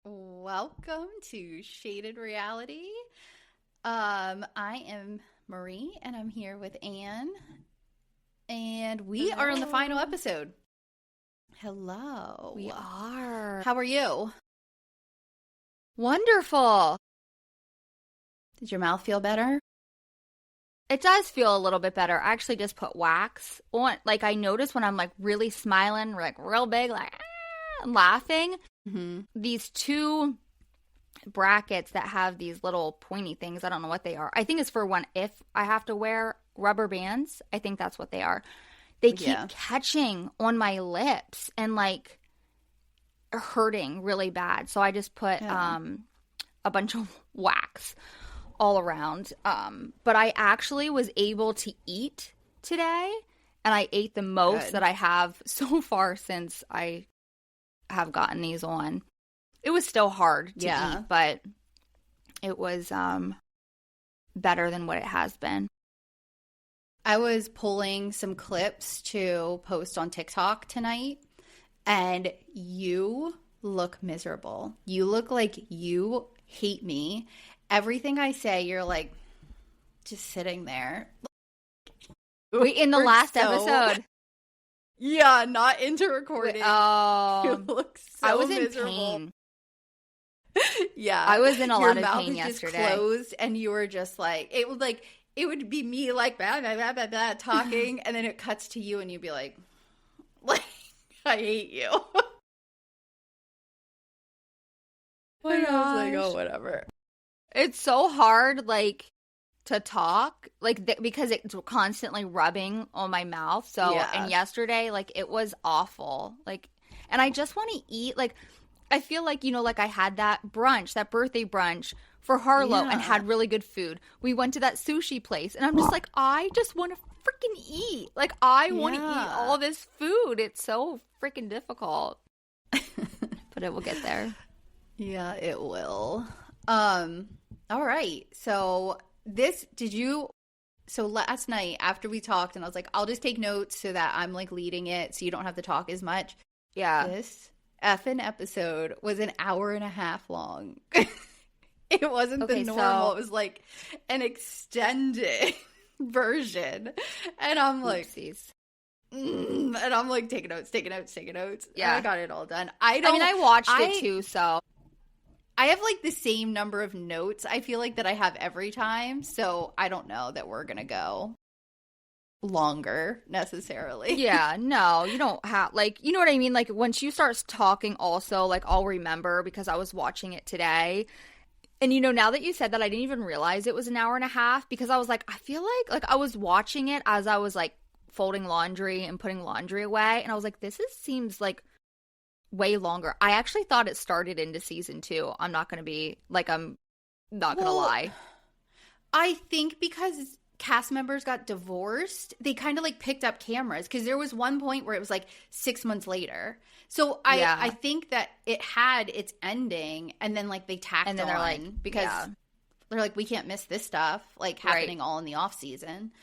Welcome to Shaded Reality. I am Marie, and I'm here with Anne, and we are on the final episode. Hello. We are. How are you? Wonderful. Did your mouth feel better? It does feel a little bit better. I actually just put wax on. Like, I notice when I'm, like, really smiling, like, real big, like, laughing, these two brackets that have these little pointy things, I don't know what they are. I think it's for when if I have to wear rubber bands. I think that's what they are. They keep catching on my lips and, like, hurting really bad. So I just put a bunch of wax all around. But I actually was able to eat today, and I ate the most that I have so far since I have gotten these on. It was still hard to eat, but it was better than what it has been. I was pulling some clips to post on TikTok tonight, and you look miserable. You look like you hate me. Everything I say, you're like just sitting there. Wait, in the last episode. Yeah, not into recording. Oh, you look so I was miserable. in pain. Yeah, I was in a lot of Your pain mouth yesterday. just closed, and you were just like it would be me like blah, blah, blah, blah, blah, talking, and then it cuts to you, and you'd be like I hate you. And I was like, oh, whatever. It's so hard, like, to talk, like, because it's constantly rubbing on my mouth. So, and yesterday, like, it was awful. Like, and I just want to eat. Like, I feel like, you know, like I had that birthday brunch for Harlow and had really good food. We went to that sushi place, and I'm just like, I just want to freaking eat. Like, I want to eat all this food. It's so freaking difficult. But it will get there. Yeah, it will. All right. So last night after we talked, and I was like, I'll just take notes so that I'm like leading it so you don't have to talk as much. Yeah. This effing episode was an hour and a half long. It wasn't the normal. It was like an extended version. And I'm like, and I'm like taking notes. Yeah. And I got it all done. I watched it too, so. I have like the same number of notes I feel like that I have every time, so I don't know that we're going to go longer necessarily. Yeah, no, you don't have, like, you know what I mean? Like, when she starts talking also, like, I'll remember because I was watching it today. And, you know, now that you said that, I didn't even realize it was an hour and a half because I was like, I feel like I was watching it as I was, like, folding laundry and putting laundry away. And I was like, seems like way longer. I actually thought it started into season 2. I'm not going to lie. I think because cast members got divorced, they kind of like picked up cameras because there was one point where it was like 6 months later. So I think that it had its ending, and then like they tacked and then they're like, because they're like, we can't miss this stuff like happening all in the off season.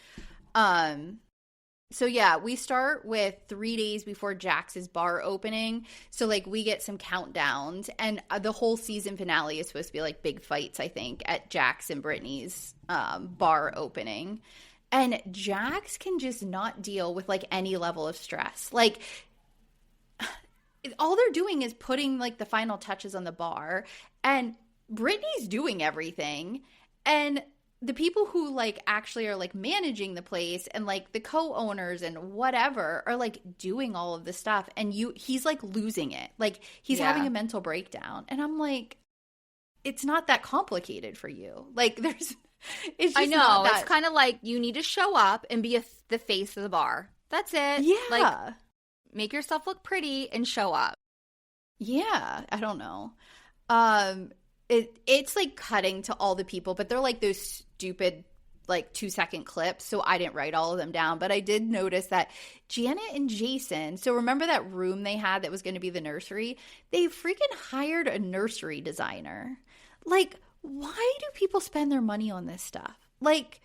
So, yeah, we start with 3 days before Jax's bar opening. So, like, we get some countdowns. And the whole season finale is supposed to be, like, big fights, I think, at Jax and Brittany's bar opening. And Jax can just not deal with, like, any level of stress. Like, all they're doing is putting, like, the final touches on the bar. And Brittany's doing everything. And the people who, like, actually are, like, managing the place and, like, the co-owners and whatever are, like, doing all of this stuff. And he's, like, losing it. Like, he's having a mental breakdown. And I'm like, it's not that complicated for you. Like, it's just I know. Not that... It's kind of like you need to show up and be the face of the bar. That's it. Yeah. Like, make yourself look pretty and show up. Yeah. I don't know. It's like cutting to all the people, but they're like those stupid like 2-second clips, so I didn't write all of them down. But I did notice that Janet and Jason, so remember that room they had that was going to be the nursery? They freaking hired a nursery designer. Like, why do people spend their money on this stuff? Like,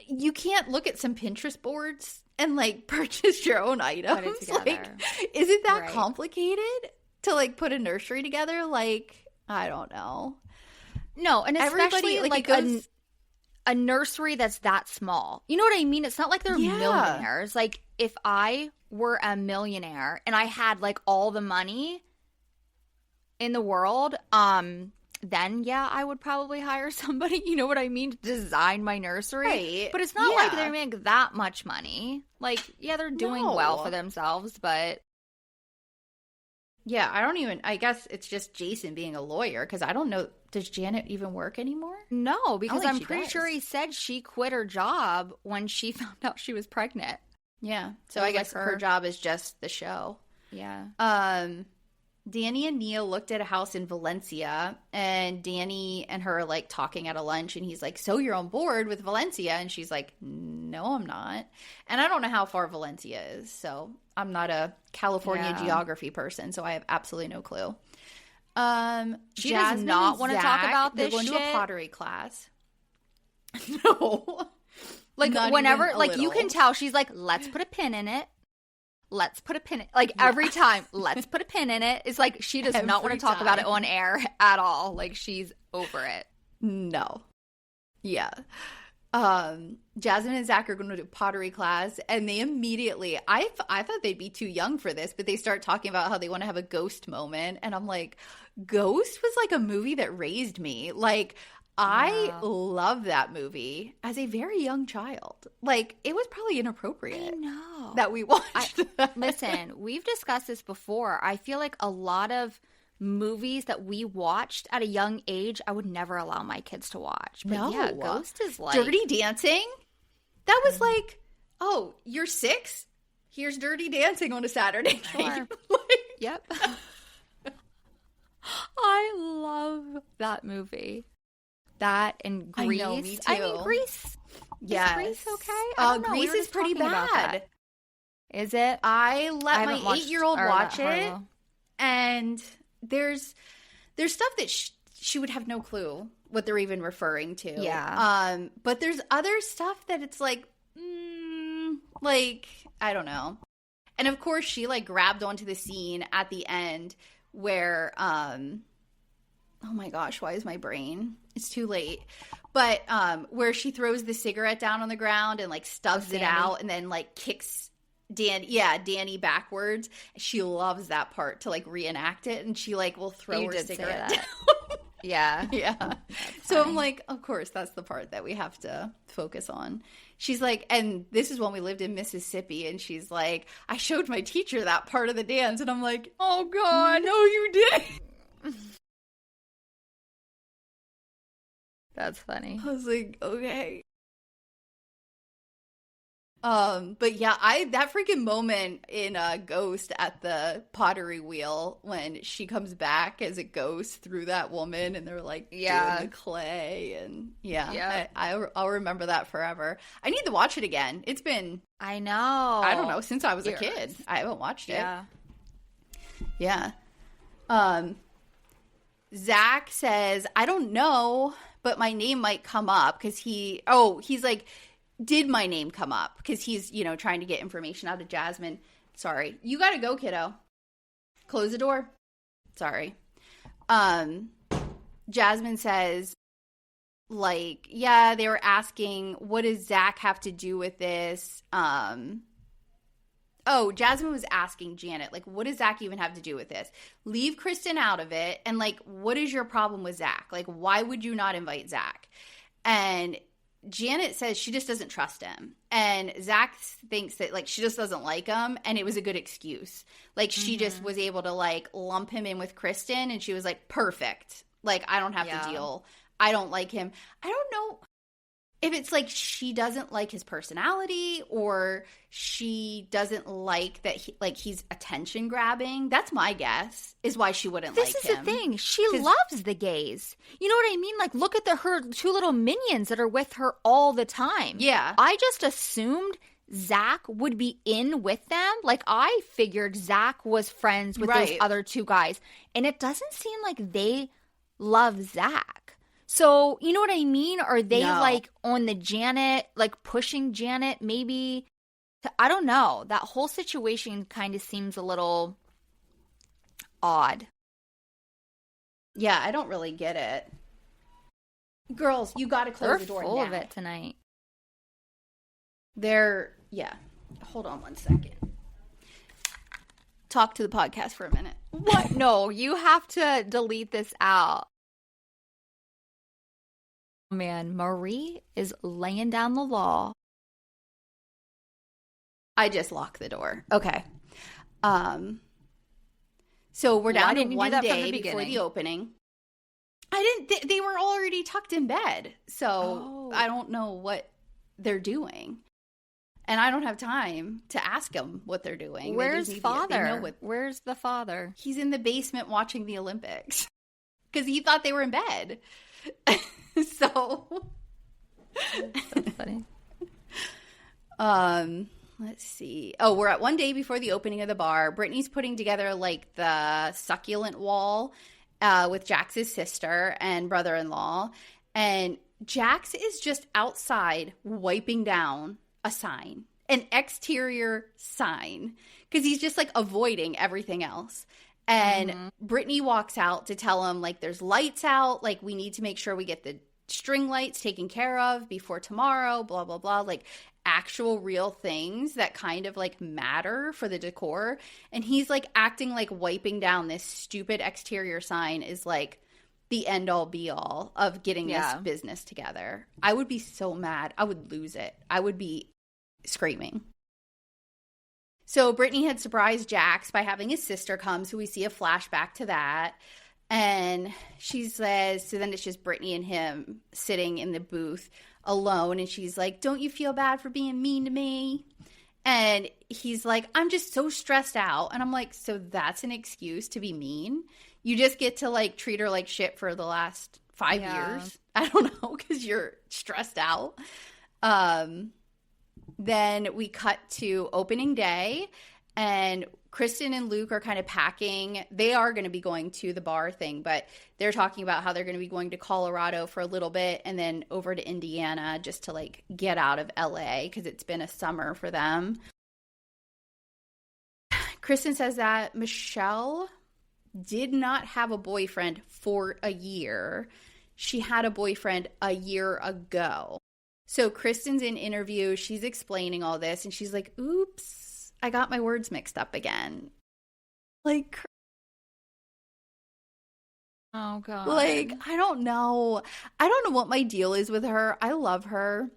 you can't look at some Pinterest boards and like purchase your own items. Put it together. Like, is it that complicated to like put a nursery together. Like, I don't know. No, and especially everybody like a nursery that's that small. You know what I mean? It's not like they're millionaires. Like, if I were a millionaire and I had like all the money in the world, then yeah, I would probably hire somebody, you know what I mean, to design my nursery. Right. But it's not like they make that much money. Like, yeah, they're doing well for themselves, but yeah, I guess it's just Jason being a lawyer, because I don't know, does Janet even work anymore? No, because I'm pretty sure he said she quit her job when she found out she was pregnant. Yeah, so I guess her job is just the show. Yeah. Danny and Neil looked at a house in Valencia, and Danny and her are like talking at a lunch, and he's like, so you're on board with Valencia? And she's like, no, I'm not. And I don't know how far Valencia is, so I'm not a California geography person, so I have absolutely no clue. She does not want to talk about this shit. They're going to a pottery class. No. Like, whenever, like, you can tell she's like, let's put a pin in it. Let's put a pin in it. Like, every time, let's put a pin in it. It's like she does not want to talk about it on air at all. Like, she's over it. No. Yeah. Jasmine and Zach are going to do pottery class, and they immediately, I thought they'd be too young for this, but they start talking about how they want to have a ghost moment, and I'm like, Ghost was like a movie that raised me. Like, I love that movie as a very young child. Like, it was probably inappropriate. I know. That we watched that. Listen, we've discussed this before. I feel like a lot of movies that we watched at a young age, I would never allow my kids to watch. But yeah, Ghost is like... Dirty Dancing? That was like, oh, you're 6? Here's Dirty Dancing on a Saturday night. Yep. I love that movie. That and Grease. I know, me too. I mean, Grease. Yes. Is Grease okay? I don't know. Grease is pretty bad. Is it? I let my 8-year-old watch it, and there's stuff that she would have no clue what they're even referring to. Yeah. But there's other stuff that it's like, like, I don't know. And of course, she like grabbed onto the scene at the end where, oh my gosh, why is my brain? It's too late. But where she throws the cigarette down on the ground and like stubs it out and then like kicks Danny backwards. She loves that part to like reenact it, and she like will throw her cigarette down. Yeah. So I'm like, of course, that's the part that we have to focus on. She's like, and this is when we lived in Mississippi, and she's like, I showed my teacher that part of the dance, and I'm like, oh God, no, you didn't. That's funny. I was like, okay. But yeah, that freaking moment in Ghost at the pottery wheel when she comes back as a ghost through that woman, and they're like doing the clay, and I'll remember that forever. I need to watch it again. It's been I don't know, since I was a kid. I haven't watched it. Yeah. Zach says, I don't know, but my name might come up because he's like, did my name come up? Because he's, trying to get information out of Jasmine. Sorry. You got to go, kiddo. Close the door. Sorry. Jasmine says, like, yeah, they were asking, what does Zach have to do with this? Jasmine was asking Janet, like, what does Zach even have to do with this? Leave Kristin out of it. And, like, what is your problem with Zach? Like, why would you not invite Zach? And Janet says she just doesn't trust him. And Zach thinks that, like, she just doesn't like him. And it was a good excuse. Like, she just was able to, like, lump him in with Kristin. And she was like, perfect. Like, I don't have to deal. I don't like him. I don't know if it's like she doesn't like his personality, or she doesn't like that he's attention grabbing. That's my guess, is why she wouldn't like him. This is the thing. She loves the gays. You know what I mean? Like, look at her 2 little minions that are with her all the time. Yeah. I just assumed Zach would be in with them. Like, I figured Zach was friends with those other 2 guys. And it doesn't seem like they love Zach. So, you know what I mean? Are they, like, on the Janet, like, pushing Janet maybe? I don't know. That whole situation kind of seems a little odd. Yeah, I don't really get it. Girls, you got to close the door now. They're full of it tonight. Yeah. Hold on 1 second. Talk to the podcast for a minute. What? No, you have to delete this out. Man, Marie is laying down the law. I just locked the door. Okay. So we're down to one day before the opening. I didn't. They were already tucked in bed, so I don't know what they're doing, and I don't have time to ask them what they're doing. Where's father? Where's the father? He's in the basement watching the Olympics because he thought they were in bed. So that's funny. Let's see. Oh, we're at one day before the opening of the bar. Brittany's putting together like the succulent wall with Jax's sister and brother-in-law. And Jax is just outside wiping down a sign, an exterior sign, because he's just like avoiding everything else. And Brittany walks out to tell him like there's lights out. Like we need to make sure we get the string lights taken care of before tomorrow, blah, blah, blah. Like actual real things that kind of like matter for the decor. And he's like acting like wiping down this stupid exterior sign is like the end all be all of getting this business together. I would be so mad. I would lose it. I would be screaming. So Brittany had surprised Jax by having his sister come. So we see a flashback to that. And she says, so then it's just Brittany and him sitting in the booth alone. And she's like, don't you feel bad for being mean to me? And he's like, I'm just so stressed out. And I'm like, so that's an excuse to be mean? You just get to like treat her like shit for the last 5 years? I don't know, because you're stressed out. Then we cut to opening day. And Kristin and Luke are kind of packing. They are going to be going to the bar thing, but they're talking about how they're going to be going to Colorado for a little bit and then over to Indiana just to like get out of LA because it's been a summer for them. Kristin says that Michelle did not have a boyfriend for a year. She had a boyfriend a year ago. So Kristin's in interview. She's explaining all this and she's like, oops. I got my words mixed up again. Like, oh God. Like, I don't know. I don't know what my deal is with her. I love her.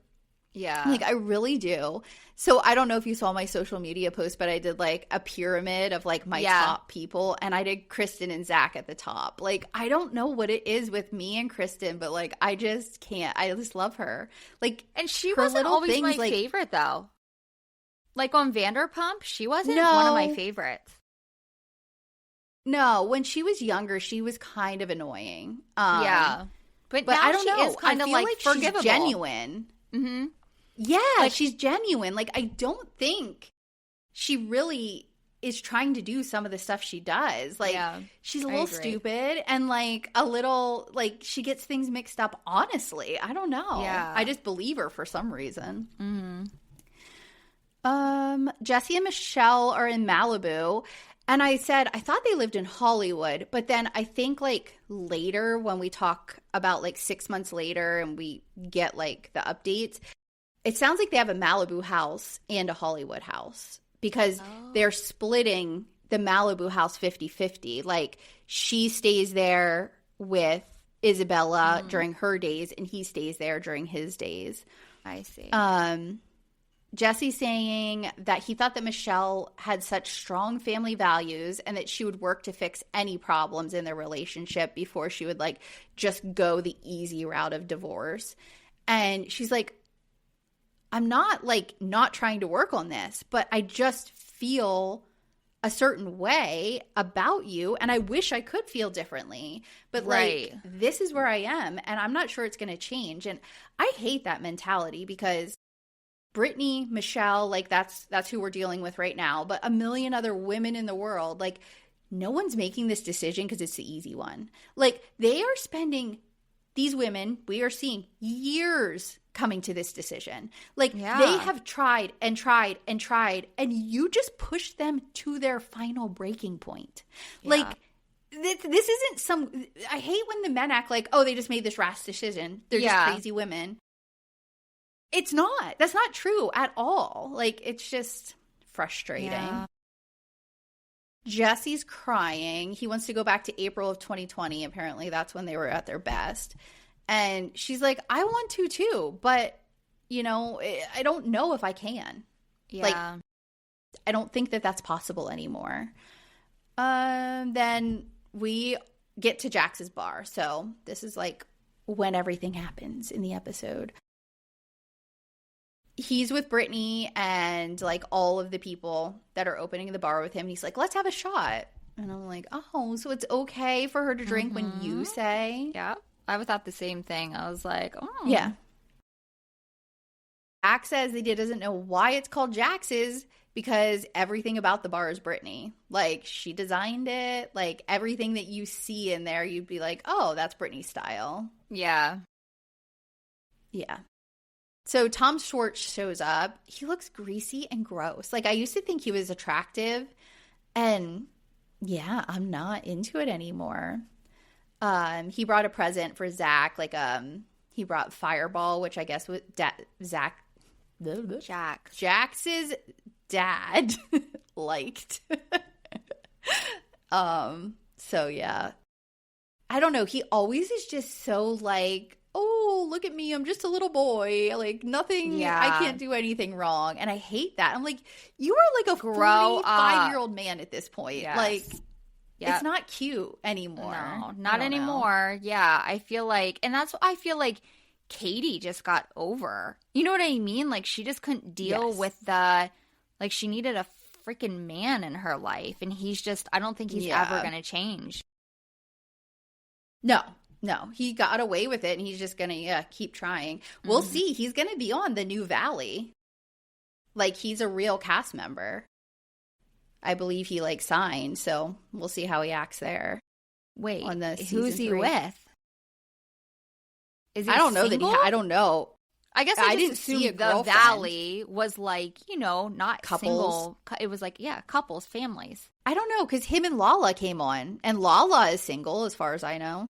Yeah. Like, I really do. So I don't know if you saw my social media post, but I did like a pyramid of like my top people. And I did Kristin and Zack at the top. Like, I don't know what it is with me and Kristin, but like, I just can't. I just love her. Like, and she wasn't always my favorite though. Like on Vanderpump, she wasn't one of my favorites. No, when she was younger, she was kind of annoying. But now I don't know. Is kind of like forgivable. She's genuine. Mm-hmm. Yeah, like, she's genuine. Like, I don't think she really is trying to do some of the stuff she does. Like, she's a little stupid and like a little, like, she gets things mixed up, honestly. I don't know. Yeah. I just believe her for some reason. Mm-hmm. Jesse and Michelle are in Malibu. And I said, I thought they lived in Hollywood. But then I think like later when we talk about like 6 months later and we get like the updates, it sounds like they have a Malibu house and a Hollywood house because they're splitting the Malibu house 50-50. Like she stays there with Isabella during her days and he stays there during his days. I see. Jesse saying that he thought that Michelle had such strong family values and that she would work to fix any problems in their relationship before she would like just go the easy route of divorce. And she's like, I'm not like not trying to work on this, but I just feel a certain way about you and I wish I could feel differently. But like this is where I am and I'm not sure it's going to change. And I hate that mentality because Brittany, Michelle, like that's who we're dealing with right now. But a million other women in the world, like no one's making this decision because it's the easy one. Like they are spending, these women, we are seeing years coming to this decision. Like they have tried and tried and tried and you just push them to their final breaking point. Like this isn't some. I hate when the men act like, oh, they just made this rash decision. They're just crazy women. It's not. That's not true at all. Like, it's just frustrating. Yeah. Jesse's crying. He wants to go back to April of 2020. Apparently, that's when they were at their best. And she's like, I want to too, but, you know, I don't know if I can. Yeah. Like, I don't think that that's possible anymore. Then we get to Jax's bar. So this is like when everything happens in the episode. He's with Brittany and like all of the people that are opening the bar with him. He's like, let's have a shot. And I'm like, oh, so it's okay for her to drink when you say? Yeah. I thought the same thing. I was like, oh. Yeah. Jax says that he doesn't know why it's called Jax's because everything about the bar is Brittany. Like, she designed it. Like, everything that you see in there, you'd be like, oh, that's Brittany's style. Yeah. Yeah. So Tom Schwartz shows up. He looks greasy and gross. Like, I used to think he was attractive. And, yeah, I'm not into it anymore. He brought a present for Zach. Like, he brought Fireball, which I guess was Jax's dad liked. So, yeah. I don't know. He always is just so, like, oh, look at me, I'm just a little boy. Like, nothing, I can't do anything wrong. And I hate that. I'm like, you are like a 45-year-old man at this point. Yes. Like, it's not cute anymore. No, not anymore. Know. Yeah, I feel like, and that's what I feel like Katie just got over. You know what I mean? Like, she just couldn't deal with the, like, she needed a freaking man in her life. And he's just, I don't think he's ever going to change. No, he got away with it, and he's just going to keep trying. We'll see. He's going to be on the new Valley. Like, he's a real cast member. I believe he, like, signed, so we'll see how he acts there. Wait, on the who's he with? Is he I don't know single? I don't know. I guess I didn't see the girlfriend. Valley was, like, you know, not couples. Single. It was like, couples, families. I don't know, because him and Lala came on, and Lala is single, as far as I know.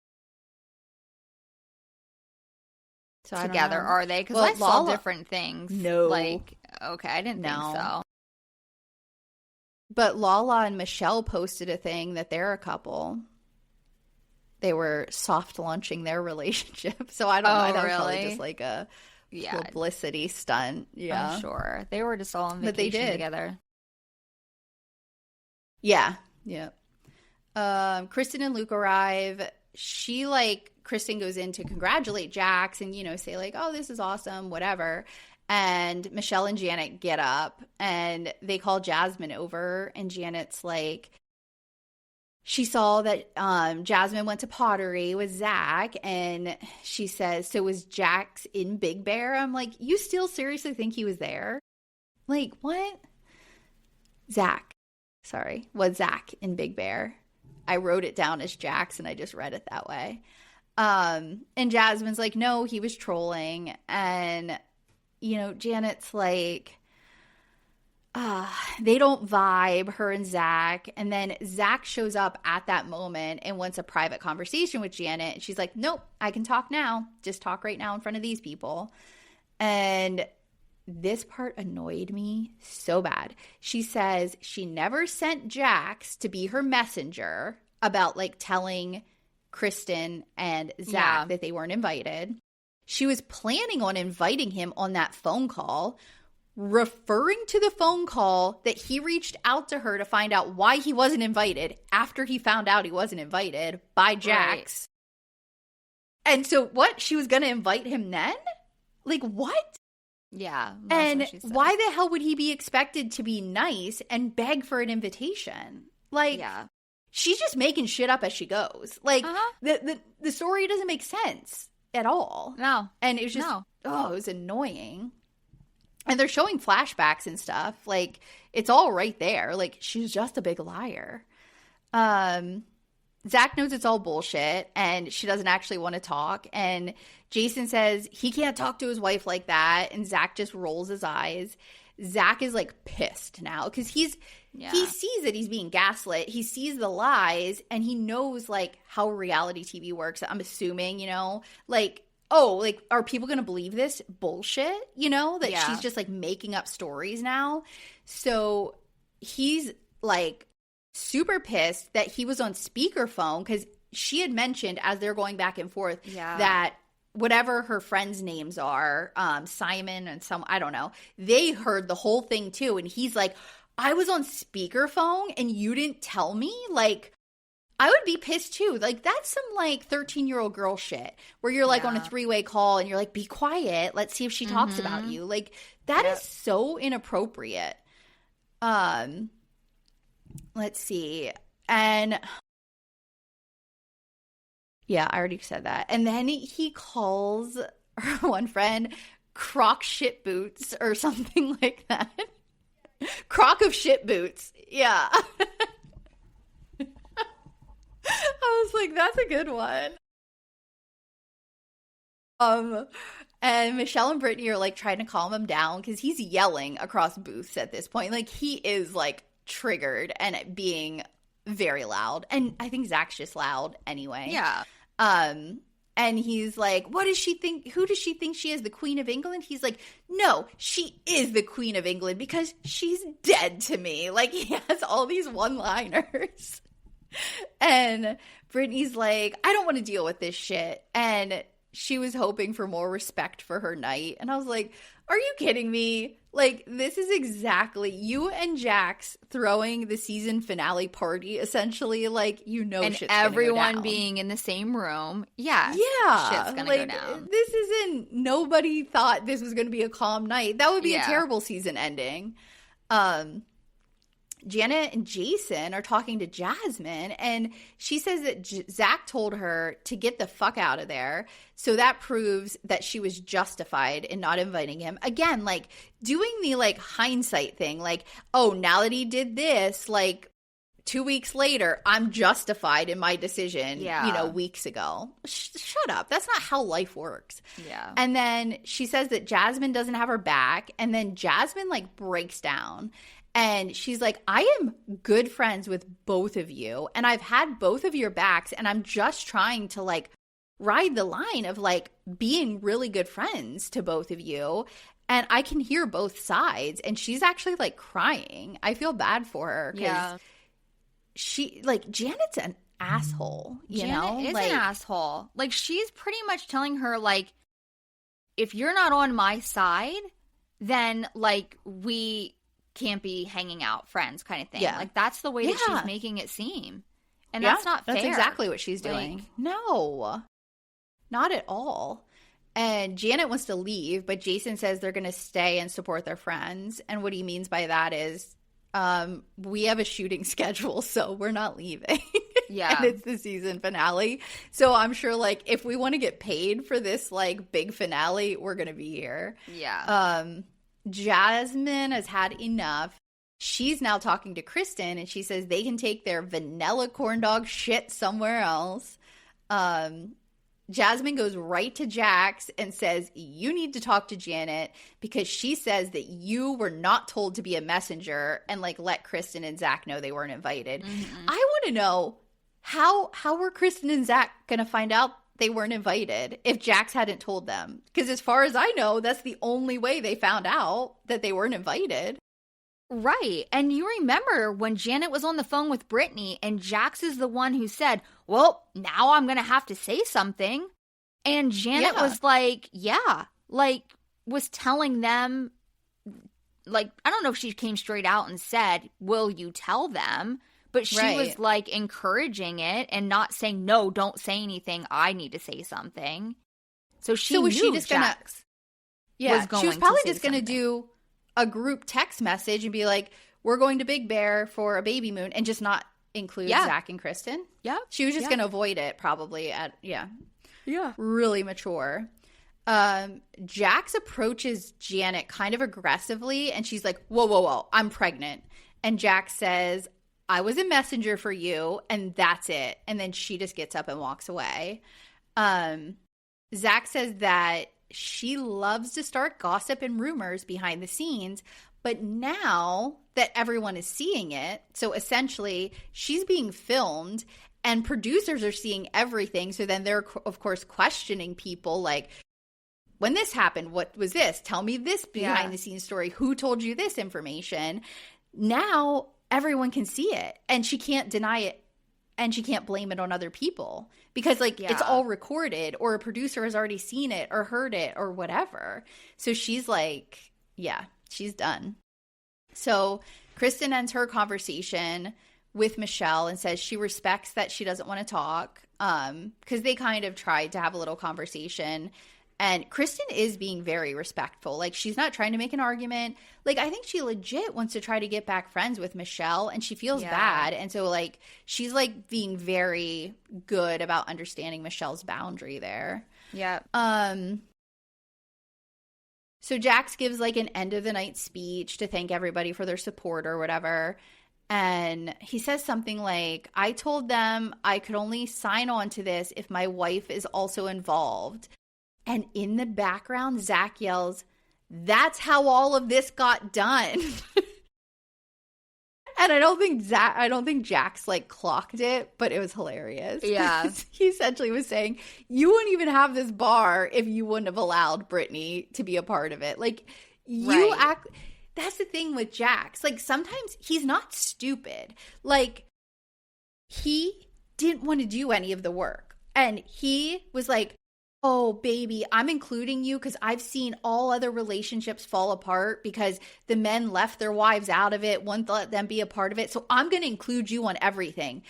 So together, are they? Because I saw different things. No. Like, okay, I didn't think so. But Lala and Michelle posted a thing that they're a couple. They were soft launching their relationship. So I don't know. That was probably just like a publicity stunt. Yeah. I'm sure. They were just all on vacation together. Yeah. Kristin and Luke arrive. She, like, Kristin goes in to congratulate Jax and, you know, say, like, oh, this is awesome, whatever. And Michelle and Janet get up and they call Jasmine over. And Janet's like, she saw that Jasmine went to pottery with Zach. And she says, so was Jax in Big Bear? I'm like, you still seriously think he was there? Like, what? Was Zach in Big Bear? I wrote it down as Jax and I just read it that way. And Jasmine's like, no, he was trolling. And, you know, Janet's like, they don't vibe, her and Zach. And then Zach shows up at that moment and wants a private conversation with Janet. And she's like, nope, I can talk now. Just talk right now in front of these people. And this part annoyed me so bad. She says she never sent Jax to be her messenger about, like, telling Kristin and Zach that they weren't invited. She was planning on inviting him on that phone call, referring to the phone call that he reached out to her to find out why he wasn't invited after he found out he wasn't invited by Jax. Right. And so what? She was going to invite him then? Like, what? Yeah. And why the hell would he be expected to be nice and beg for an invitation? Like, she's just making shit up as she goes. Like, the story doesn't make sense at all. No. And it was just, it was annoying. And they're showing flashbacks and stuff. Like, it's all right there. Like, she's just a big liar. Zach knows it's all bullshit, and she doesn't actually want to talk. And Jason says he can't talk to his wife like that, and Zach just rolls his eyes. Zack is like pissed now because he sees that he's being gaslit. He sees the lies and he knows like how reality TV works. I'm assuming, you know, like, oh, like, are people going to believe this bullshit? You know, that she's just like making up stories now. So he's like super pissed that he was on speakerphone because she had mentioned as they're going back and forth that whatever her friends' names are, Simon and I don't know, they heard the whole thing too. And he's like, I was on speakerphone and you didn't tell me? Like, I would be pissed too. Like, that's some like 13-year-old girl shit where you're like on a 3-way call and you're like, be quiet. Let's see if she talks about you. Like, that is so inappropriate. Let's see. And yeah, I already said that. And then he calls her one friend Croc Shit Boots or something like that. Croc of Shit Boots. Yeah. I was like, that's a good one. And Michelle and Brittany are like trying to calm him down because he's yelling across booths at this point. Like, he is like triggered and being very loud. And I think Zach's just loud anyway. Yeah. And he's like, what does she think? Who does she think she is? The Queen of England? He's like, no, she is the Queen of England because she's dead to me. Like, he has all these one-liners. And Brittany's like, I don't want to deal with this shit. And she was hoping for more respect for her night. And I was like, are you kidding me? Like, this is exactly you and Jax throwing the season finale party, essentially. Like, you know, and shit's everyone gonna go down. being in the same room. Yeah. Yeah. Shit's gonna like, go down. This isn't, nobody thought this was going to be a calm night. That would be a terrible season ending. Janet and Jason are talking to Jasmine, and she says that Zach told her to get the fuck out of there. So that proves that she was justified in not inviting him. Again, like, doing the, like, hindsight thing. Like, oh, now that he did this, like, 2 weeks later, I'm justified in my decision, you know, weeks ago. Shut up. That's not how life works. Yeah. And then she says that Jasmine doesn't have her back, and then Jasmine, like, breaks down. And she's like, I am good friends with both of you, and I've had both of your backs, and I'm just trying to, like, ride the line of, like, being really good friends to both of you. And I can hear both sides. And she's actually, like, crying. I feel bad for her because she, like, Janet's an asshole, you know? Janet is like, an asshole. Like, she's pretty much telling her, like, if you're not on my side, then, like, we can't be hanging out friends kind of thing. Yeah. Like, that's the way that she's making it seem. And that's not fair. That's exactly what she's doing. Like, no, not at all. And Janet wants to leave, but Jason says they're going to stay and support their friends. And what he means by that is, we have a shooting schedule, so we're not leaving. Yeah. And it's the season finale. So I'm sure, like, if we want to get paid for this, like, big finale, we're going to be here. Yeah. Jasmine has had enough. She's now talking to Kristin, and she says they can take their vanilla corn dog shit somewhere else. Jasmine goes right to Jax and says, you need to talk to Janet because she says that you were not told to be a messenger and, like, let Kristin and Zach know they weren't invited. Mm-hmm. I want to know, how were Kristin and Zach going to find out they weren't invited if Jax hadn't told them? Because as far as I know, that's the only way they found out that they weren't invited. Right. And you remember when Janet was on the phone with Brittany and Jax is the one who said, well, now I'm going to have to say something. And Janet was like, was telling them, like, I don't know if she came straight out and said, will you tell them? But she was, like, encouraging it and not saying, no, don't say anything. I need to say something. So she knew she was Jax was going she was probably just going to do a group text message and be like, we're going to Big Bear for a baby moon, and just not include Zach and Kristin. Yeah. She was just going to avoid it probably Yeah. Really mature. Jax approaches Janet kind of aggressively, and she's like, whoa, I'm pregnant. And Jax says, I was a messenger for you, and that's it. And then she just gets up and walks away. Zach says that she loves to start gossip and rumors behind the scenes, But now that everyone is seeing it, so essentially she's being filmed and producers are seeing everything. So then they're, of course, questioning people like, when this happened, what was this? Tell me this behind the scenes story. Who told you this information? Now everyone can see it and she can't deny it and she can't blame it on other people because it's all recorded or a producer has already seen it or heard it or whatever. So she's like, yeah, she's done. So Kristin ends her conversation with Michelle and says she respects that she doesn't want to talk because they kind of tried to have a little conversation. And Kristin is being very respectful. Like, she's not trying to make an argument. Like, I think she legit wants to try to get back friends with Michelle, and she feels bad. And so, like, she's, like, being very good about understanding Michelle's boundary there. Yeah. So Jax gives, like, an end-of-the-night speech to thank everybody for their support or whatever. And he says something like, I told them I could only sign on to this if my wife is also involved. And in the background, Zack yells, that's how all of this got done. And I don't think Jax like clocked it, but it was hilarious. Yeah. He essentially was saying, you wouldn't even have this bar if you wouldn't have allowed Brittany to be a part of it. Like, that's the thing with Jax. Like, sometimes he's not stupid. Like, he didn't want to do any of the work. And he was like, oh, baby, I'm including you because I've seen all other relationships fall apart because the men left their wives out of it, wouldn't let them be a part of it. So I'm going to include you on everything.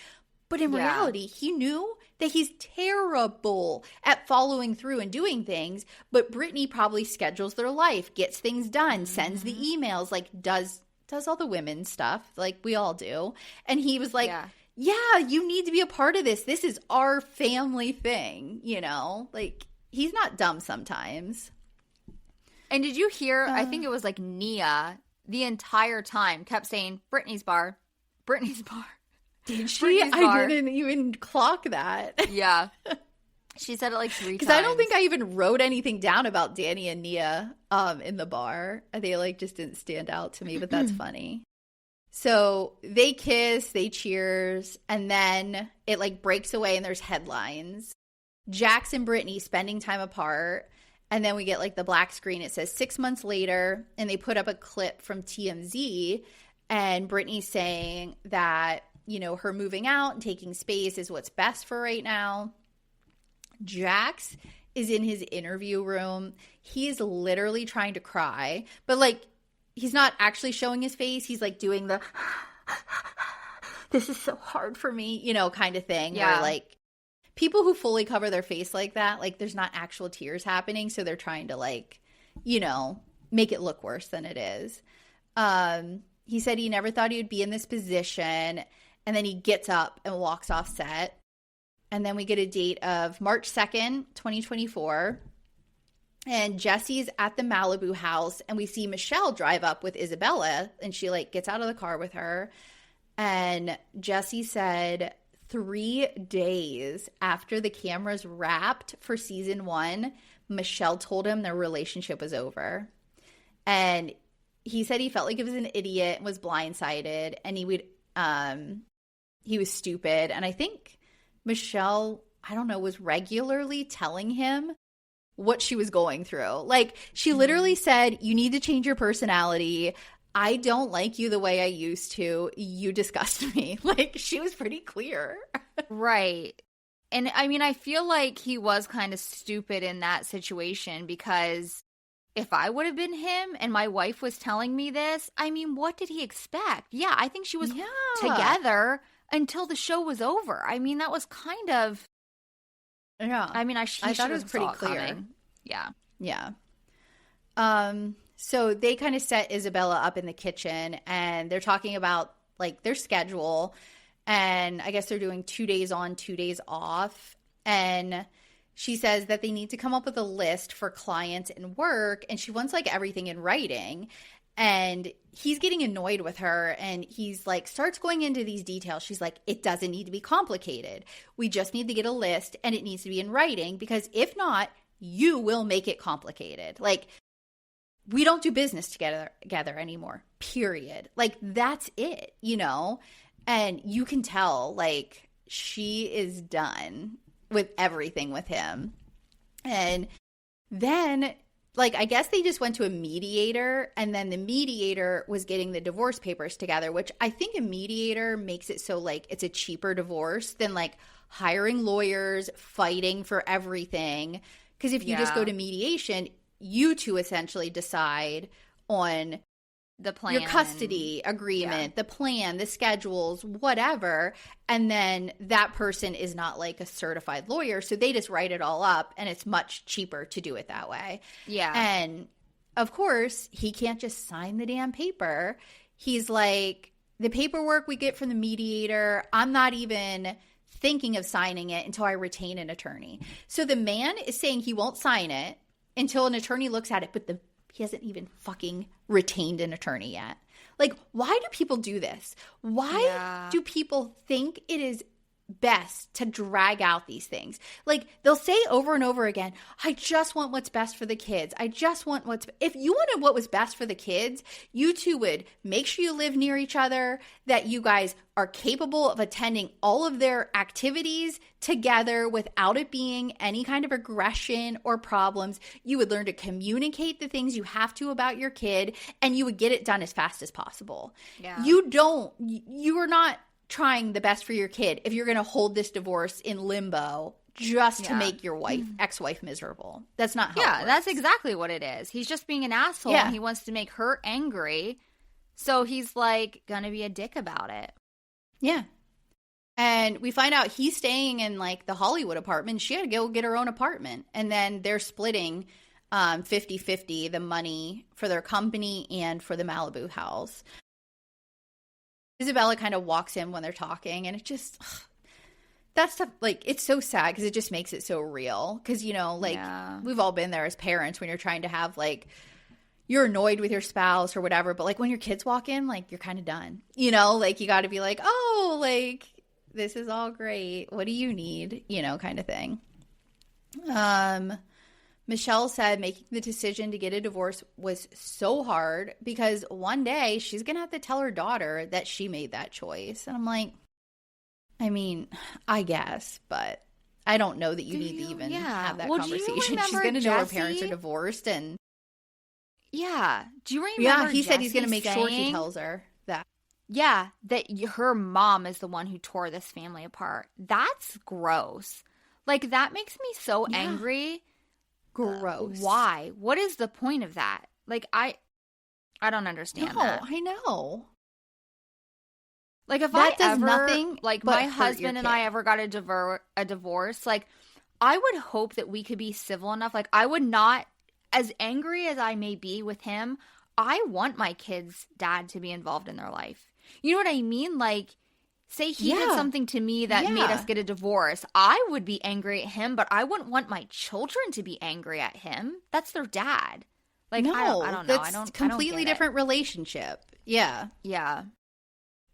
But in reality, he knew that he's terrible at following through and doing things. But Brittany probably schedules their life, gets things done, sends the emails, like does all the women stuff like we all do. And he was like, yeah, you need to be a part of this. This is our family thing, you know? Like, he's not dumb sometimes. And did you hear, I think it was like Nia, the entire time kept saying, Brittany's bar, Brittany's bar. Did she? I didn't even clock that. Yeah. She said it like 3 times. Because I don't think I even wrote anything down about Danny and Nia in the bar. They like just didn't stand out to me, but that's funny. So they kiss, they cheers, and then it like breaks away and there's headlines. Jax and Brittany spending time apart. And then we get like the black screen. It says 6 months later, and they put up a clip from TMZ. And Brittany's saying that, you know, her moving out and taking space is what's best for right now. Jax is in his interview room. He is literally trying to cry, but like, he's not actually showing his face. He's like doing the, this is so hard for me, you know, kind of thing. Yeah. Where like people who fully cover their face like that, like there's not actual tears happening. So they're trying to like, you know, make it look worse than it is. He said he never thought he would be in this position. And then he gets up and walks off set. And then we get a date of March 2nd, 2024. And Jesse's at the Malibu house, and we see Michelle drive up with Isabella, and she like gets out of the car with her. And Jesse said 3 days after the cameras wrapped for season 1, Michelle told him their relationship was over. And he said he felt like he was an idiot and was blindsided, and he was stupid. And I think Michelle, I don't know, was regularly telling him what she was going through. Like, she literally said, you need to change your personality. I don't like you the way I used to. You disgust me. Like, she was pretty clear. Right. And I mean, I feel like he was kind of stupid in that situation because if I would have been him and my wife was telling me this, I mean, what did he expect? Yeah, I think she was together until the show was over. I mean, that was kind of... Yeah. I mean, I thought it was pretty clear. Coming. Yeah. Yeah. So they kind of set Isabella up in the kitchen, and they're talking about like their schedule, and I guess they're doing 2 days on, 2 days off. And she says that they need to come up with a list for clients and work, and she wants like everything in writing. And he's getting annoyed with her, and he's like, starts going into these details. She's like, it doesn't need to be complicated. We just need to get a list, and it needs to be in writing, because if not, you will make it complicated. Like, we don't do business together anymore, period. Like, that's it, you know? And you can tell, like, she is done with everything with him. And then, like, I guess they just went to a mediator, and then the mediator was getting the divorce papers together, which I think a mediator makes it so, like, it's a cheaper divorce than, like, hiring lawyers, fighting for everything. Because if you just go to mediation, you two essentially decide on the plan, your custody agreement, the plan, the schedules, whatever. And then that person is not like a certified lawyer. So they just write it all up, and it's much cheaper to do it that way. Yeah. And of course, he can't just sign the damn paper. He's like, the paperwork we get from the mediator, I'm not even thinking of signing it until I retain an attorney. So the man is saying he won't sign it until an attorney looks at it, but he hasn't even fucking retained an attorney yet. Like, why do people do this? Why do people think it is best to drag out these things? Like, they'll say over and over again, I just want what's best for the kids. I just want if you wanted what was best for the kids, you two would make sure you live near each other, that you guys are capable of attending all of their activities together without it being any kind of aggression or problems. You would learn to communicate the things you have to about your kid, and you would get it done as fast as possible. Yeah. You are not trying the best for your kid if you're going to hold this divorce in limbo just to make your ex-wife miserable. That's not how it works. That's exactly what it is. He's just being an asshole, and he wants to make her angry. So he's like going to be a dick about it. Yeah. And we find out he's staying in like the Hollywood apartment. She had to go get her own apartment. And then they're splitting 50-50 the money for their company and for the Malibu house. Isabella kind of walks in when they're talking, and it just, that stuff, like, it's so sad because it just makes it so real. Because, you know, like, we've all been there as parents when you're trying to have, like, you're annoyed with your spouse or whatever, but, like, when your kids walk in, like, you're kind of done. You know, like, you got to be like, oh, like, this is all great. What do you need? You know, kind of thing. Michelle said making the decision to get a divorce was so hard because one day she's going to have to tell her daughter that she made that choice. And I'm like, I mean, I guess, but I don't know that you need to even have that conversation. She's going to know her parents are divorced. And yeah. Do you remember Yeah, he said Jesse he's going to make sure he tells her that. Yeah, that her mom is the one who tore this family apart. That's gross. Like, that makes me so angry. Gross. Why? What is the point of that? Like, I don't understand that. I know. Like, if that I ever, nothing like, my husband and I ever got a divorce, like, I would hope that we could be civil enough. Like, I would not, as angry as I may be with him, I want my kid's dad to be involved in their life. You know what I mean? Like, say he did something to me that made us get a divorce. I would be angry at him, but I wouldn't want my children to be angry at him. That's their dad. Like, no, I don't know. That's completely different relationship. Yeah. Yeah.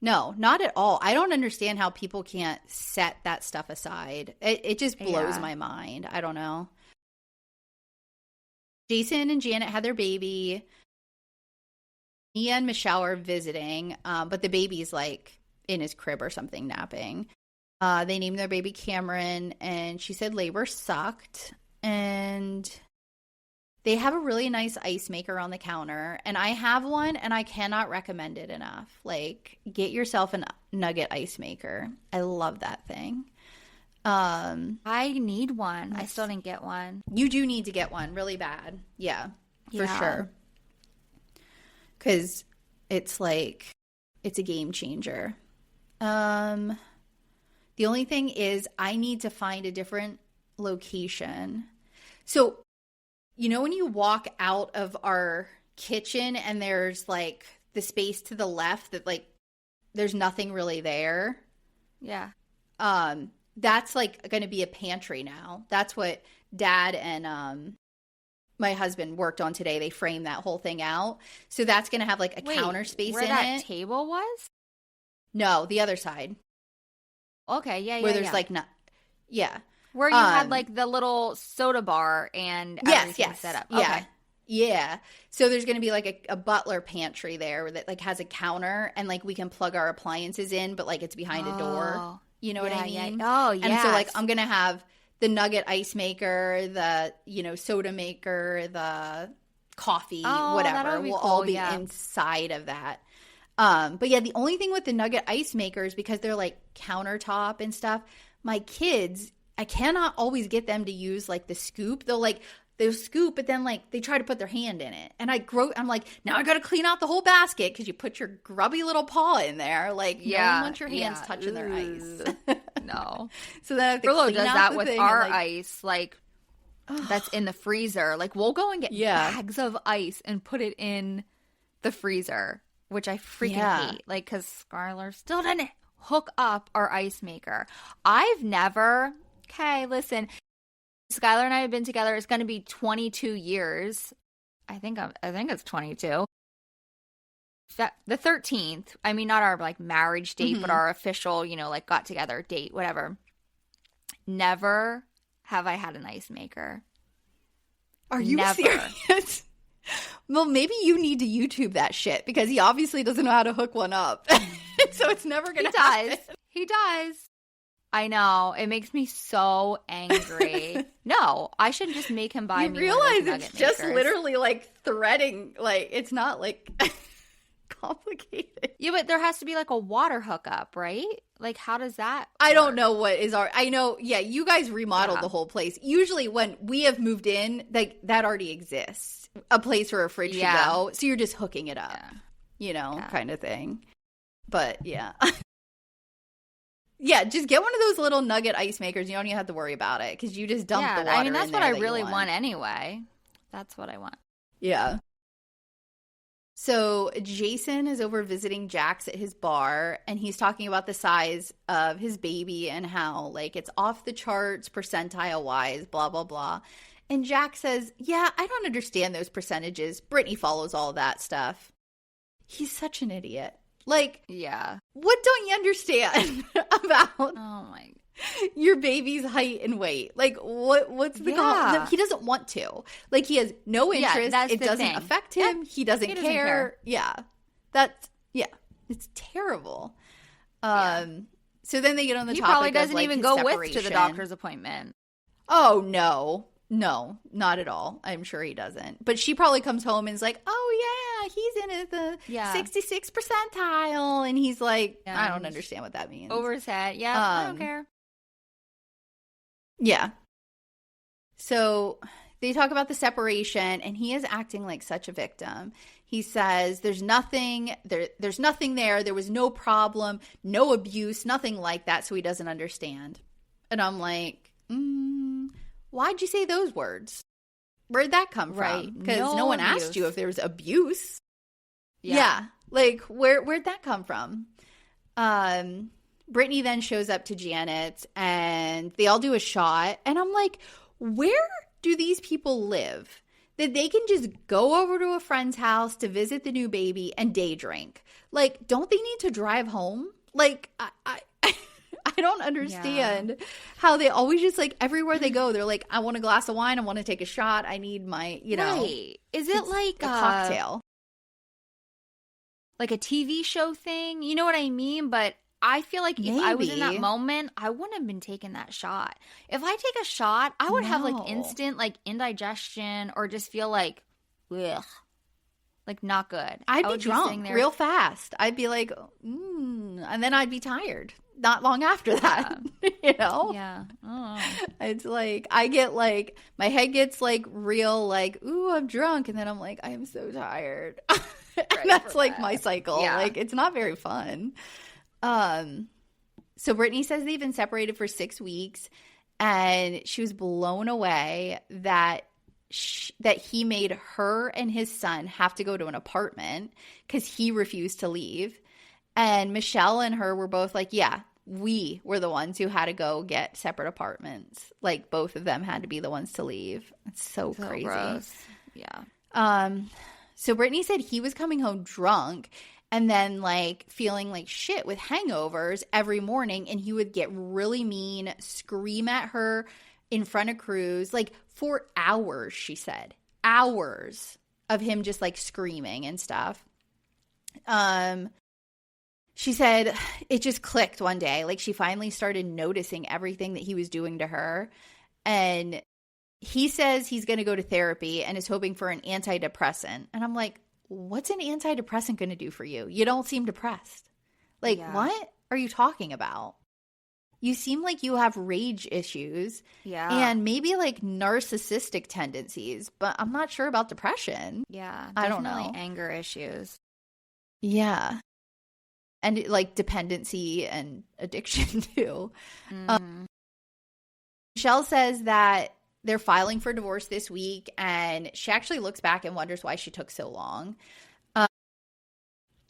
No, not at all. I don't understand how people can't set that stuff aside. It just blows my mind. I don't know. Jason and Janet had their baby. Mia and Michelle are visiting, but the baby's like in his crib or something napping. They named their baby Cameron, and she said labor sucked. And they have a really nice ice maker on the counter, and I have one, and I cannot recommend it enough. Like, get yourself a nugget ice maker. I love that thing. I need one. I still didn't get one. You do need to get one really bad. Yeah, for sure. Because it's like, it's a game changer. The only thing is I need to find a different location. So, you know, when you walk out of our kitchen and there's like the space to the left that like there's nothing really there. Yeah. That's like going to be a pantry now. That's what Dad and my husband worked on today. They framed that whole thing out. So that's going to have like a counter space in it. Where that table was? No, the other side. Okay, yeah. Where there's like Where you had like the little soda bar and everything set up. Okay. Yeah. So there's going to be like a butler pantry there that like has a counter and like we can plug our appliances in, but like it's behind a door. You know what I mean? Yeah. Oh, yeah. And so like I'm going to have the nugget ice maker, the, soda maker, the coffee, whatever will all be inside of that. But yeah, the only thing with the nugget ice makers, because they're like countertop and stuff, my kids, I cannot always get them to use like the scoop. They'll scoop, but then like they try to put their hand in it. And I'm like, now I got to clean out the whole basket because you put your grubby little paw in there. Like, no one wants your hands touching their ice. No. So then I have to Frillo clean does out that the with thing our and, like, ice, like that's in the freezer. Like we'll go and get bags of ice and put it in the freezer, which I freaking hate. Like, because Skylar still didn't hook up our ice maker. I've never. Okay, listen. Skylar and I have been together. It's going to be 22 years. I think it's 22. The 13th. I mean, not our like marriage date, but our official, like got together date, whatever. Never have I had an ice maker. Are you serious? Well, maybe you need to YouTube that shit because he obviously doesn't know how to hook one up. So it's never going to happen. He does. I know. It makes me so angry. No, I should just make him buy me one of those realize nugget it's just makers. literally like threading. Like, it's not like complicated. Yeah, but there has to be like a water hookup, right? Like, how does that work? I don't know what is I know, yeah, you guys remodeled the whole place. Usually when we have moved in, like that already exists. A place for a fridge to go. So you're just hooking it up, kind of thing. But yeah. Yeah, just get one of those little nugget ice makers. You don't even have to worry about it because you just dump the water in there. I mean, that's what I really want anyway. That's what I want. Yeah. So Jason is over visiting Jax at his bar, and he's talking about the size of his baby and how, like, it's off the charts percentile-wise, blah, blah, blah. And Jax says, yeah, I don't understand those percentages. Brittany follows all that stuff. He's such an idiot. Like, yeah. What don't you understand about my your baby's height and weight? Like, what's the he doesn't want to. Like, he has no interest. It doesn't affect him. He doesn't care. Yeah. It's terrible. So then they get on the topic of, like, he probably doesn't even go separation. with to the doctor's appointment. Oh, no. No, not at all. I'm sure he doesn't. But she probably comes home and is like, oh, yeah, he's in the 66 percentile. And he's like, I don't understand what that means. Over his head. Yeah, I don't care. Yeah. So they talk about the separation, and he is acting like such a victim. He says there's nothing there. There's nothing there. There was no problem, no abuse, nothing like that. So he doesn't understand. And I'm like, why'd you say those words? Where'd that come from? Because no one asked you if there was abuse. Yeah. Like, where'd that come from? Brittany then shows up to Janet, and they all do a shot. And I'm like, where do these people live that they can just go over to a friend's house to visit the new baby and day drink? Like, don't they need to drive home? Like, I don't understand how they always just, like, everywhere they go, they're like, I want a glass of wine. I want to take a shot. I need my, Right. Is it like a cocktail? Like a TV show thing? You know what I mean? But I feel like if I was in that moment, I wouldn't have been taking that shot. If I take a shot, I would have, like, instant, like, indigestion or just feel like, ugh. Like, not good. I'd be drunk real fast. I'd be like, and then I'd be tired. Not long after that, Yeah. Oh. It's like, I get like, my head gets like real like, ooh, I'm drunk. And then I'm like, I am so tired. And that's like my cycle. Yeah. Like, it's not very fun. So Brittany says they've been separated for 6 weeks, and she was blown away that he made her and his son have to go to an apartment because he refused to leave. And Michelle and her were both like, yeah, we were the ones who had to go get separate apartments. Like, both of them had to be the ones to leave. It's so crazy. Gross. Yeah. So Brittany said he was coming home drunk and then, like, feeling like shit with hangovers every morning, and he would get really mean, scream at her in front of Cruz, like, for hours, she said. Hours. of him just like screaming and stuff. She said it just clicked one day. Like she finally started noticing everything that he was doing to her. And he says he's going to go to therapy and is hoping for an antidepressant. And I'm like, what's an antidepressant going to do for you? You don't seem depressed. Like, what are you talking about? You seem like you have rage issues. Yeah. And maybe like narcissistic tendencies, but I'm not sure about depression. Yeah. I don't know. Definitely anger issues. Yeah. And like dependency and addiction too. Michelle says that they're filing for divorce this week, and she actually looks back and wonders why she took so long.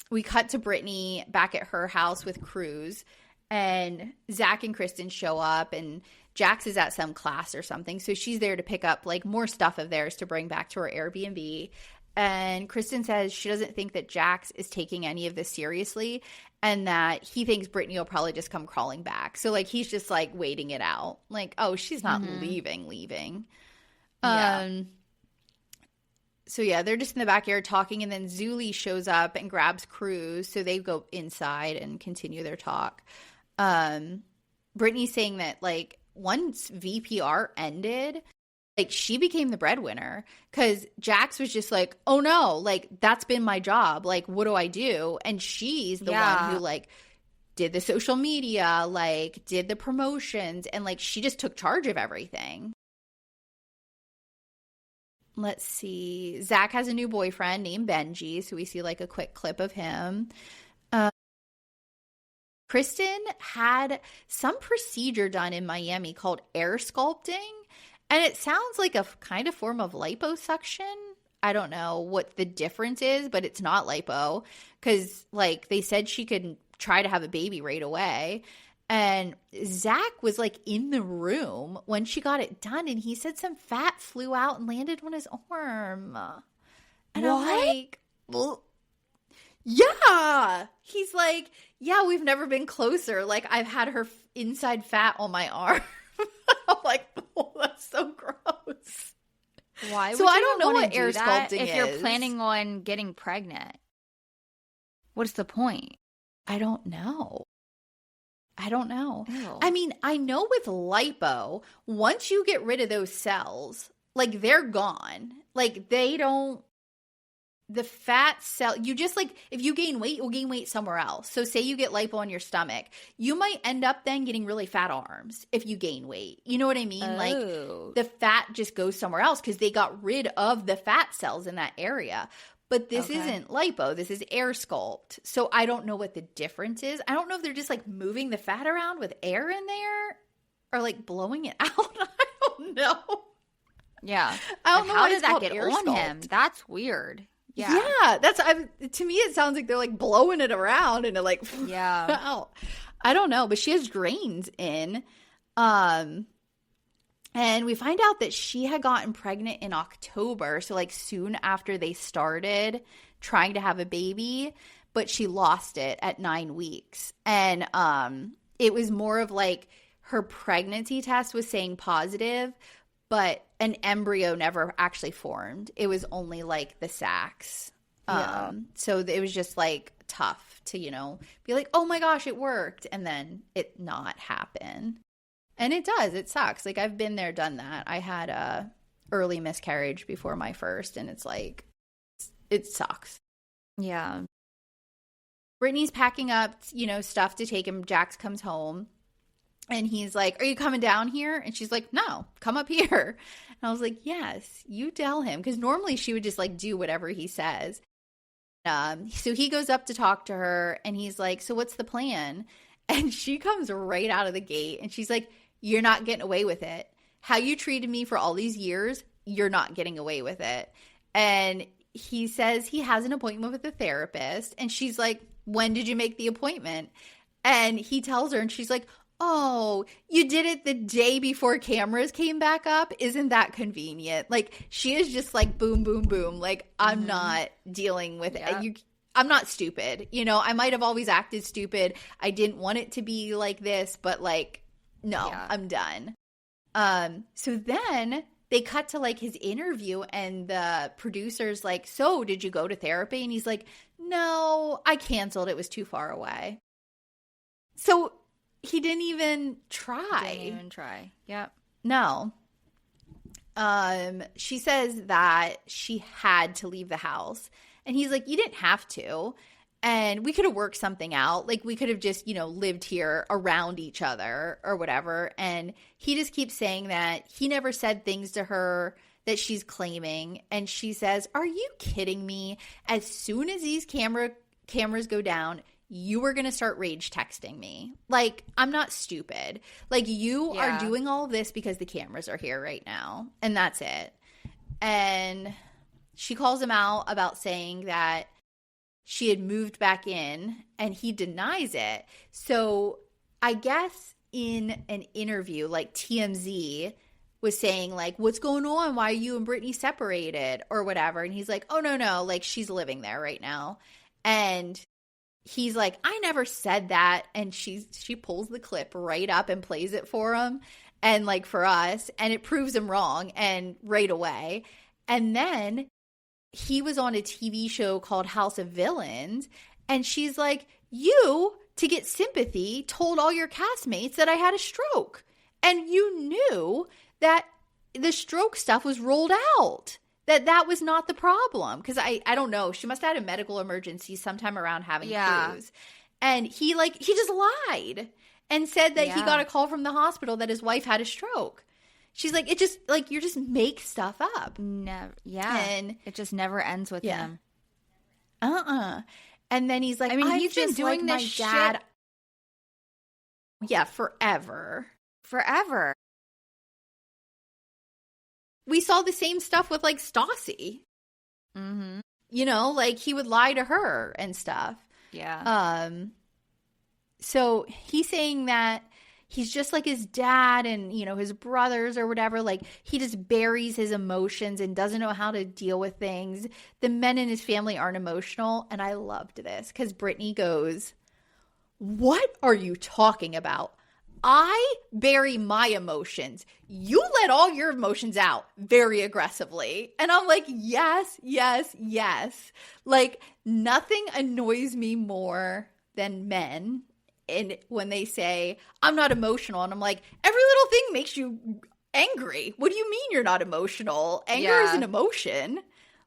We cut to Brittany back at her house with Cruz, and Zack and Kristin show up, and Jax is at some class or something, so she's there to pick up like more stuff of theirs to bring back to her Airbnb. And Kristin says she doesn't think that Jax is taking any of this seriously, and that he thinks Brittany will probably just come crawling back. So, like, he's just, like, waiting it out. Like, oh, she's not leaving. Yeah. So, yeah, they're just in the backyard talking, and then Zuli shows up and grabs Cruz, so they go inside and continue their talk. Brittany's saying that, like, once VPR ended, like, she became the breadwinner because Jax was just like, oh, no, like, that's been my job. Like, what do I do? And she's the one who, like, did the social media, like, did the promotions, and, like, she just took charge of everything. Let's see. Zack has a new boyfriend named Benji, so we see, like, a quick clip of him. Kristin had some procedure done in Miami called air sculpting. And it sounds like a kind of form of liposuction. I don't know what the difference is, but it's not lipo because, like, they said she could try to have a baby right away. And Zack was, like, in the room when she got it done, and he said some fat flew out and landed on his arm. And I'm like, well, yeah. He's like, yeah, we've never been closer. Like, I've had her inside fat on my arm. I'm like, oh, that's so gross. Why? So I don't know what air sculpting is. If you're planning on getting pregnant, what's the point? I don't know. Ew. I mean, I know with lipo, once you get rid of those cells, like, they're gone. Like, they don't. The fat cell, you just, like, if you gain weight, you'll gain weight somewhere else. So say you get lipo on your stomach, you might end up then getting really fat arms if you gain weight. You know what I mean? Oh. Like, the fat just goes somewhere else because they got rid of the fat cells in that area. But this isn't lipo. This is air sculpt. So I don't know what the difference is. I don't know if they're just, like, moving the fat around with air in there or, like, blowing it out. I don't know. Yeah. I don't know how why did it's that get air on sculpt. him? That's weird. Yeah, to me it sounds like they're, like, blowing it around and it, like, out. I don't know, but she has drains in. And we find out that she had gotten pregnant in October, so, like, soon after they started trying to have a baby, but she lost it at 9 weeks. And it was more of, like, her pregnancy test was saying positive, but an embryo never actually formed. It was only, like, the sacs. So it was just, like, tough to, you know, be like, oh my gosh, it worked, and then it not happen. And it does. It sucks. Like, I've been there, done that. I had a early miscarriage before my first, and it's like, it sucks. Yeah. Brittany's packing up, you know, stuff to take him. Jax comes home. And he's like, are you coming down here? And she's like, no, come up here. And I was like, yes, you tell him. Because normally she would just, like, do whatever he says. So he goes up to talk to her. And he's like, so what's the plan? And she comes right out of the gate. And she's like, you're not getting away with it. How you treated me for all these years, you're not getting away with it. And he says he has an appointment with a therapist. And she's like, when did you make the appointment? And he tells her, and she's like, oh, you did it the day before cameras came back up? Isn't that convenient? Like, she is just like, boom, boom, boom. Like, I'm not dealing with it. I'm not stupid. You know, I might have always acted stupid. I didn't want it to be like this, but, like, no, I'm done. So then they cut to like his interview and the producer's like, so did you go to therapy? And he's like, no, I canceled. It was too far away. So he didn't even try. Yep. No. She says that she had to leave the house. And he's like, you didn't have to. And we could have worked something out. Like, we could have just, lived here around each other or whatever. And he just keeps saying that he never said things to her that she's claiming. And she says, are you kidding me? As soon as these cameras go down, you were going to start rage texting me. Like, I'm not stupid. Like, you are doing all of this because the cameras are here right now. And that's it. And she calls him out about saying that she had moved back in, and he denies it. So I guess in an interview, like TMZ was saying, like, what's going on? Why are you and Brittany separated or whatever? And he's like, oh, no, like, she's living there right now. And he's like, I never said that. And she pulls the clip right up and plays it for him and, like, for us. And it proves him wrong and right away. And then he was on a TV show called House of Villains, and she's like, you, to get sympathy, told all your castmates that I had a stroke. And you knew that the stroke stuff was rolled out, that was not the problem. Because I don't know. She must have had a medical emergency sometime around having cruise. And he just lied and said that he got a call from the hospital that his wife had a stroke. She's like, it just, like, you just make stuff up. Never, and it just never ends with him. And then he's like, he's been doing this shit. Yeah, forever. We saw the same stuff with, like, Stassi. Mm-hmm. Like, he would lie to her and stuff. Yeah. So he's saying that he's just like his dad and, his brothers or whatever. Like, he just buries his emotions and doesn't know how to deal with things. The men in his family aren't emotional. And I loved this because Brittany goes, what are you talking about? I bury my emotions. You let all your emotions out very aggressively. And I'm like, yes. Like, nothing annoys me more than men. And when they say, I'm not emotional, and I'm like, every little thing makes you angry. What do you mean you're not emotional? Anger is an emotion.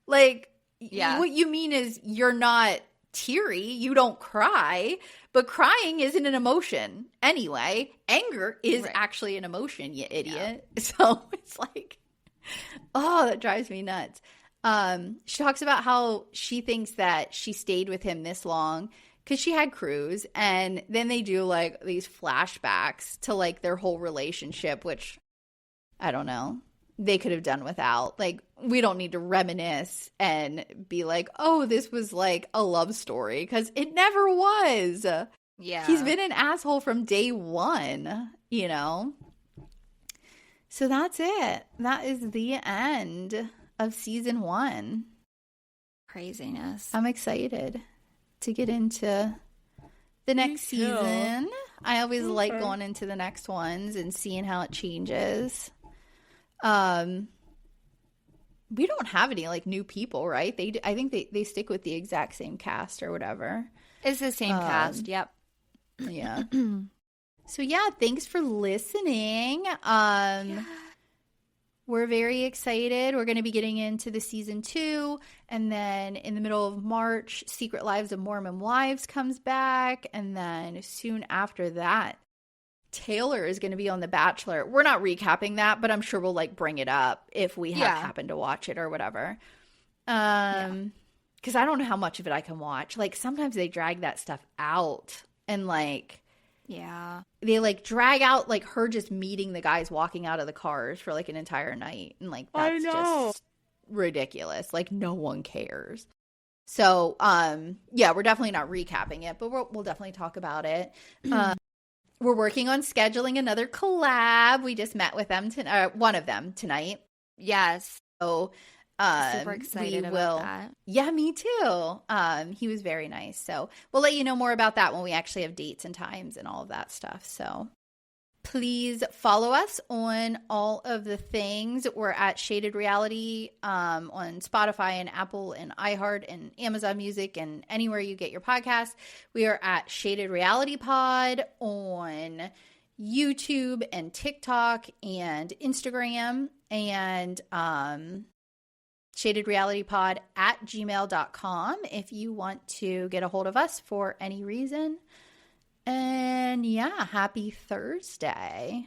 Like, what you mean is you're not teary. You don't cry. But crying isn't an emotion anyway. Anger is actually an emotion, you idiot. Yeah. So it's like, oh, that drives me nuts. She talks about how she thinks that she stayed with him this long because she had cruise, and then they do, like, these flashbacks to, like, their whole relationship, which, I don't know, they could have done without. Like, we don't need to reminisce and be like, oh, this was, like, a love story, because it never was. Yeah. He's been an asshole from day one, So that's it. That is the end of season 1. Craziness. I'm excited to get into the next season. I always like going into the next ones and seeing how it changes. We don't have any, like, new people, right? I think they stick with the exact same cast or whatever. It's the same cast. Yep. Yeah. So yeah, thanks for listening. We're very excited. We're going to be getting into the season 2. And then in the middle of March, Secret Lives of Mormon Wives comes back. And then soon after that, Taylor is going to be on The Bachelor. We're not recapping that, but I'm sure we'll, like, bring it up if we have happened to watch it or whatever. Because I don't know how much of it I can watch. Like, sometimes they drag that stuff out and, like, they, like, drag out, like, her just meeting the guys walking out of the cars for, like, an entire night. And, like, that's just ridiculous. Like, no one cares. So, yeah, we're definitely not recapping it, but we'll definitely talk about it. We're working on scheduling another collab. We just met with them, one of them tonight. Yes. So, super excited about that. Yeah, me too. He was very nice. So we'll let you know more about that when we actually have dates and times and all of that stuff. So Please follow us on all of the things. We're at Shaded Reality on Spotify and Apple and iHeart and Amazon Music and anywhere you get your podcasts. We are at Shaded Reality Pod on YouTube and TikTok and Instagram, and shadedrealitypod@gmail.com if you want to get a hold of us for any reason. And yeah, happy Thursday.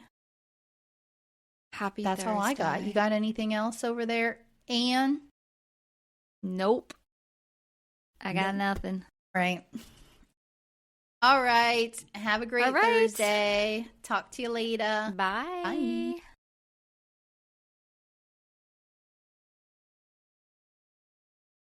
Happy That's Thursday. all I got. You got anything else over there, Anne? Nope. I got nothing. Right. All right. Have a great Thursday. Talk to you later. Bye. Bye.